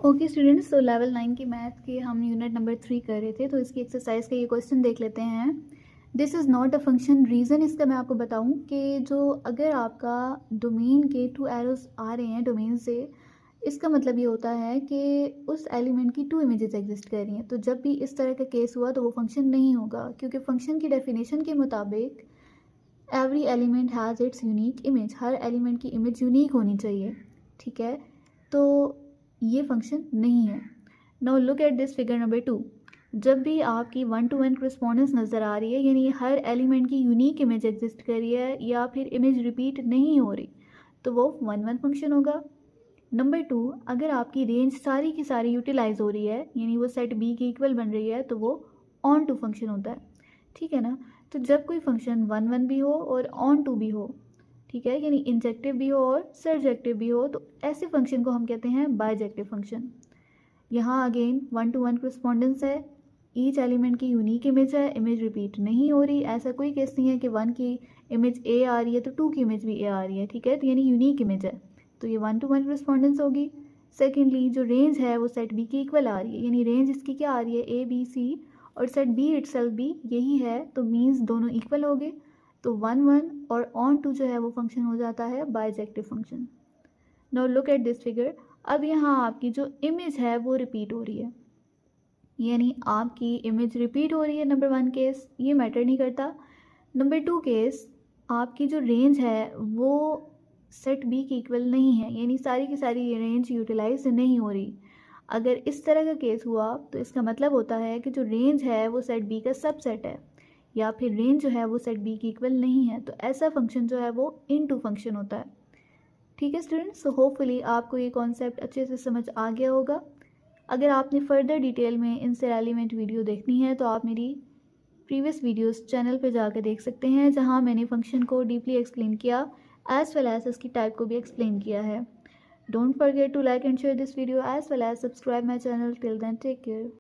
Okay students, तो level 9 की math के हम यूनिट नंबर 3 कर रहे थे, तो इसकी एक्सरसाइज का ये क्वेश्चन देख लेते हैं। This is not a function. Reason इसका मैं आपको बताऊं कि जो अगर आपका डोमेन के 2 एरोज आ रहे हैं डोमेन से, इसका मतलब ये होता है कि उस एलिमेंट की 2 इमेजेस एग्जिस्ट कर रही हैं। तो जब भी इस तरह का केस हुआ तो वो फंक्शन नहीं होगा, क्योंकि फंक्शन की डेफिनेशन के मुताबिक every element has its unique image. Her element की इमेज यूनिक होनी चाहिए, ठीक है। तो ये फंक्शन नहीं है। Now look at this figure number 2। जब भी आपकी 1-to-1 करस्पॉन्डेंस नज़र आ रही है, यानी हर एलिमेंट की यूनिक इमेज एग्जिस्ट कर रही है या फिर इमेज रिपीट नहीं हो रही, तो वो 1-1 फंक्शन होगा। नंबर 2, अगर आपकी रेंज सारी की सारी यूटिलाइज हो रही है, यानी वो सेट बी की इक्वल बन रही है, तो वो ऑन टू फंक्शन होता है, ठीक है ना। तो जब कोई फंक्शन 1-1 भी हो और ऑन टू भी हो, ठीक है, यानी इंजेक्टिव भी हो और सरजेक्टिव भी हो, तो ऐसे फंक्शन को हम कहते हैं बाइजेक्टिव फंक्शन। यहाँ अगेन 1-to-1 करस्पॉन्डेंस है, ईच एलिमेंट की यूनिक इमेज है, इमेज रिपीट नहीं हो रही। ऐसा कोई केस नहीं है कि 1 की इमेज ए आ रही है तो 2 की इमेज भी ए आ रही है, ठीक है, तो यानी यूनिक इमेज है, तो ये 1-to-1 करस्पॉन्डेंस होगी। सेकेंडली, जो रेंज है वो सेट बी की इक्वल आ रही है, यानी रेंज इसकी क्या आ रही है, ए बी सी, और सेट बी इटसेल्फ भी यही है, तो मीन्स दोनों इक्वल हो गए। तो 1-1 और ऑन टू जो है वो फंक्शन हो जाता है bijective function. Now look at this figure. अब यहाँ आपकी जो इमेज है वो रिपीट हो रही है, यानी आपकी इमेज रिपीट हो रही है। नंबर 1 केस ये मैटर नहीं करता। नंबर 2 केस, आपकी जो रेंज है वो सेट बी की इक्वल नहीं है, यानी सारी की सारी ये रेंज यूटिलाइज नहीं हो रही। अगर इस तरह का केस हुआ तो इसका मतलब होता है कि जो रेंज है वो सेट बी का सबसेट है, या फिर रेंज जो है वो सेट बी की इक्वल नहीं है, तो ऐसा फंक्शन जो है वो इनटू फंक्शन होता है। ठीक है स्टूडेंट्स, सो होपफुली आपको ये कॉन्सेप्ट अच्छे से समझ आ गया होगा। अगर आपने फर्दर डिटेल में इनसे रेलिवेंट वीडियो देखनी है तो आप मेरी प्रीवियस वीडियोस चैनल पे जाकर देख सकते हैं, जहां मैंने फंक्शन को डीपली एक्सप्लेन किया, एज वेल एज इसकी टाइप को भी एक्सप्लेन किया है। Don't forget to like and share this video as well as subscribe my channel. Till then take care.